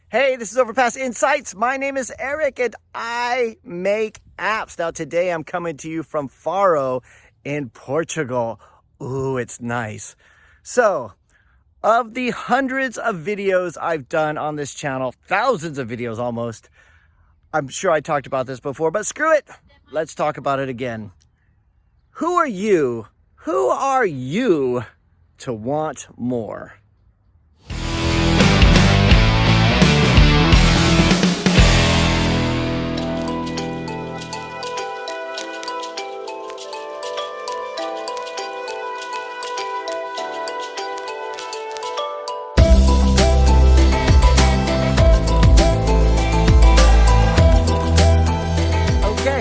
Hey, this is Overpass Insights. My name is Eric and I make apps. Now today I'm coming to you from Faro in Portugal. Ooh, it's nice. So, of the hundreds of videos I've done on this channel, thousands of videos almost, I'm sure I talked about this before, but screw it. Let's talk about it again. Who are you? Who are you to want more?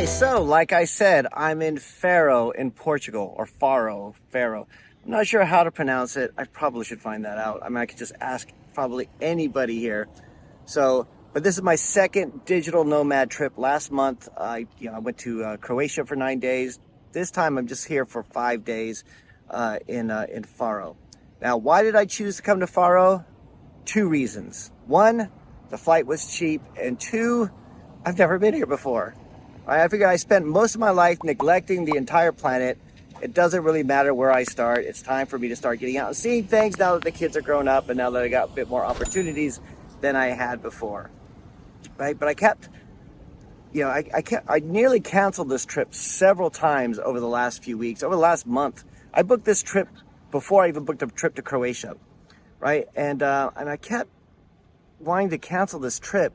So, like I said, I'm in Faro in Portugal, or Faro. I'm not sure how to pronounce it. I probably should find that out. I mean, I could just ask probably anybody here. So, but this is my second digital nomad trip. Last month, I went to Croatia for 9 days. This time, I'm just here for 5 days in Faro. Now, why did I choose to come to Faro? Two reasons. One, the flight was cheap, and two, I've never been here before. I figure I spent most of my life neglecting the entire planet. It doesn't really matter where I start. It's time for me to start getting out and seeing things now that the kids are grown up and now that I got a bit more opportunities than I had before. Right? But I kept, I nearly canceled this trip several times over the last few weeks. Over the last month, I booked this trip before I even booked a trip to Croatia. Right? And I kept wanting to cancel this trip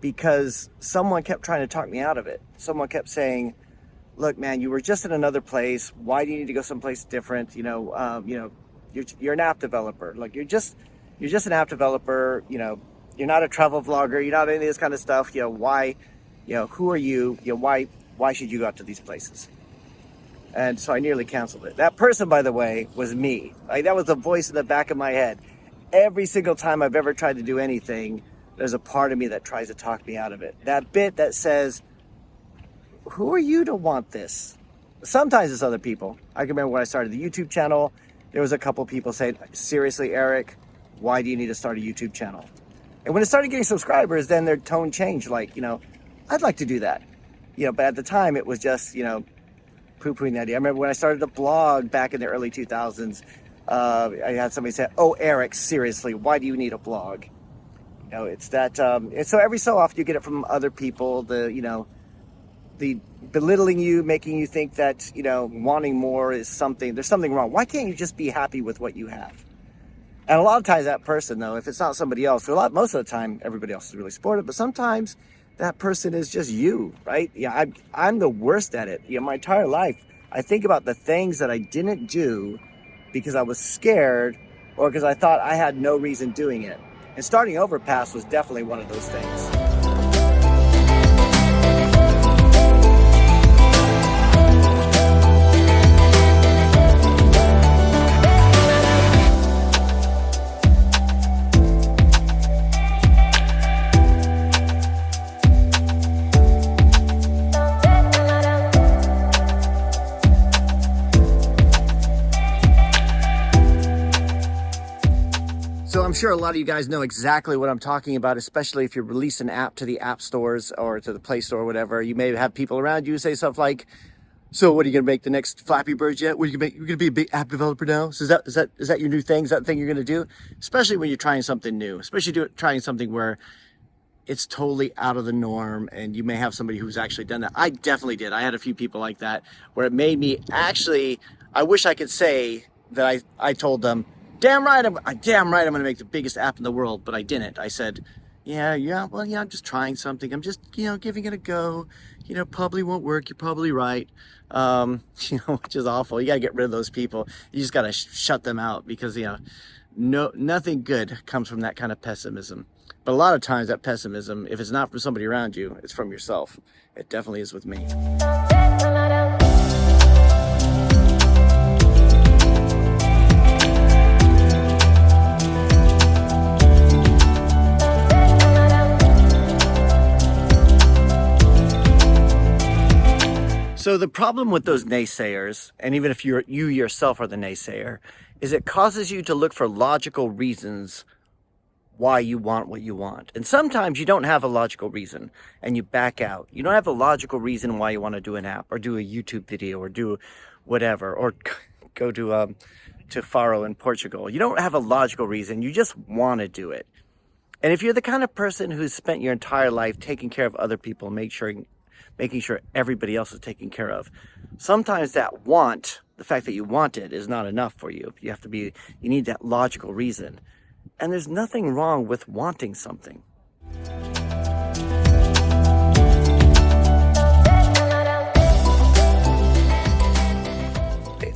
because someone kept trying to talk me out of it. Someone kept saying, look, man, you were just in another place. Why do you need to go someplace different? You're an app developer. Like you're just an app developer. You're not a travel vlogger. You're not any of this kind of stuff. Why, who are you? Why should you go out to these places? And so I nearly canceled it. That person, by the way, was me. Like that was the voice in the back of my head. Every single time I've ever tried to do anything, there's a part of me that tries to talk me out of it. That bit that says, who are you to want this? Sometimes it's other people. I can remember when I started the YouTube channel, there was a couple people saying, seriously, Eric, why do you need to start a YouTube channel? And when it started getting subscribers, then their tone changed. Like, I'd like to do that. But at the time it was just, poo-pooing the idea. I remember when I started the blog back in the early 2000s, I had somebody say, oh, Eric, seriously, why do you need a blog? It's that, and so every so often you get it from other people, the belittling you, making you think that, wanting more is something, there's something wrong. Why can't you just be happy with what you have? And a lot of times that person, though, if it's not somebody else, most of the time, everybody else is really supportive, but sometimes that person is just you, right? Yeah, I'm the worst at it. My entire life, I think about the things that I didn't do because I was scared or because I thought I had no reason doing it. And starting Overpass was definitely one of those things. So I'm sure a lot of you guys know exactly what I'm talking about, especially if you release an app to the app stores or to the Play Store or whatever. You may have people around you say stuff like, so what are you going to make the next Flappy Bird yet? What are you going to be a big app developer now? So is that your new thing? Is that the thing you're going to do? Especially when you're trying something new, especially trying something where it's totally out of the norm and you may have somebody who's actually done that. I definitely did. I had a few people like that where it made me actually, I wish I could say that I told them, damn right, I'm going to make the biggest app in the world, but I didn't. I said, I'm just trying something. I'm just, giving it a go. Probably won't work. You're probably right. Which is awful. You got to get rid of those people. You just got to shut them out because, nothing good comes from that kind of pessimism. But a lot of times that pessimism, if it's not from somebody around you, it's from yourself. It definitely is with me. So the problem with those naysayers, and even if you yourself are the naysayer, is it causes you to look for logical reasons why you want what you want. And sometimes you don't have a logical reason and you back out. You don't have a logical reason why you want to do an app or do a YouTube video or do whatever, or go to Faro in Portugal. You don't have a logical reason. You just want to do it. And if you're the kind of person who's spent your entire life taking care of other people, making sure everybody else is taken care of, sometimes that want, the fact that you want it, is not enough for you. You need that logical reason. And there's nothing wrong with wanting something.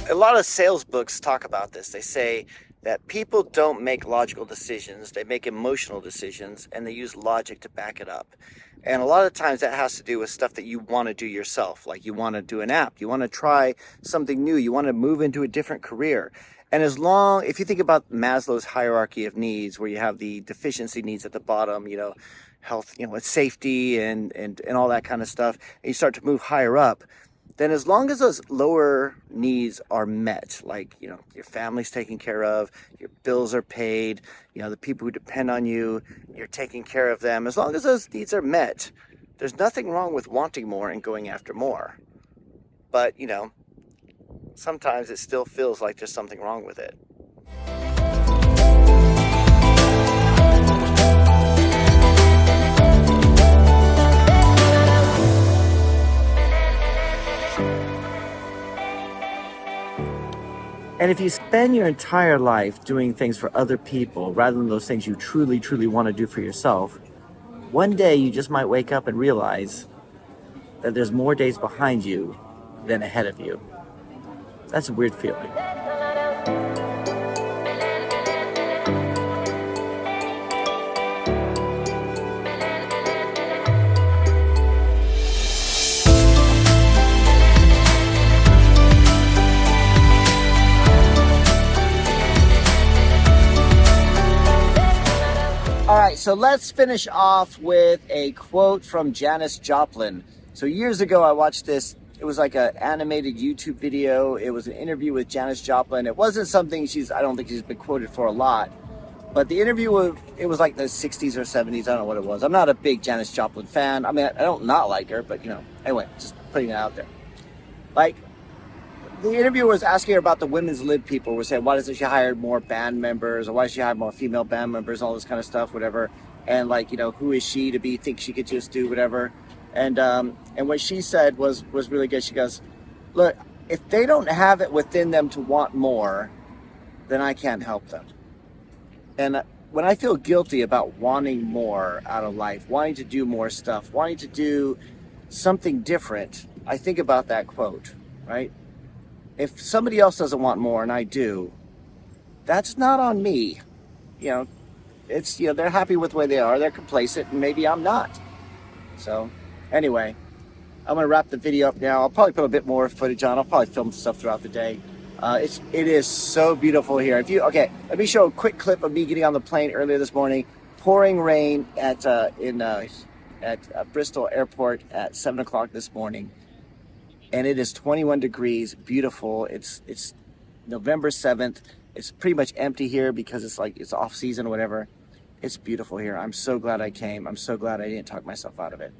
A lot of sales books talk about this. They say that people don't make logical decisions, they make emotional decisions, and they use logic to back it up. And a lot of times that has to do with stuff that you want to do yourself. Like you want to do an app, you want to try something new, you want to move into a different career. And if you think about Maslow's hierarchy of needs, where you have the deficiency needs at the bottom, health, with safety and all that kind of stuff, and you start to move higher up, then as long as those lower needs are met, like, your family's taken care of, your bills are paid, the people who depend on you, you're taking care of them, as long as those needs are met, there's nothing wrong with wanting more and going after more. But, sometimes it still feels like there's something wrong with it. And if you spend your entire life doing things for other people rather than those things you truly, truly want to do for yourself, one day you just might wake up and realize that there's more days behind you than ahead of you. That's a weird feeling. All right, so let's finish off with a quote from Janis Joplin. So years ago, I watched this. It was like an animated YouTube video. It was an interview with Janis Joplin. It wasn't something I don't think she's been quoted for a lot. But the interview, it was like the 60s or 70s. I don't know what it was. I'm not a big Janis Joplin fan. I mean, I don't not like her, but anyway, just putting it out there. Like, the interviewer was asking her about the women's lib people. Were saying, why doesn't she hire more band members, or why does she hire more female band members, all this kind of stuff, whatever. And like, who is she to think she could just do whatever. And what she said was really good. She goes, look, if they don't have it within them to want more, then I can't help them. And when I feel guilty about wanting more out of life, wanting to do more stuff, wanting to do something different, I think about that quote, right? If somebody else doesn't want more and I do, that's not on me. It's, they're happy with where they are, they're complacent, and maybe I'm not. So anyway, I'm gonna wrap the video up now. I'll probably put a bit more footage on. I'll probably film stuff throughout the day. It is so beautiful here. Let me show a quick clip of me getting on the plane earlier this morning. Pouring rain at Bristol Airport at 7 o'clock this morning. And it is 21 degrees, beautiful. It's November 7th. It's pretty much empty here because it's off season or whatever. It's beautiful here. I'm so glad I came. I'm so glad I didn't talk myself out of it.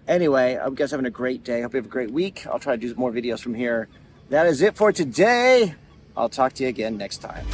Anyway, I hope you guys are having a great day. I hope you have a great week. I'll try to do more videos from here. That is it for today. I'll talk to you again next time.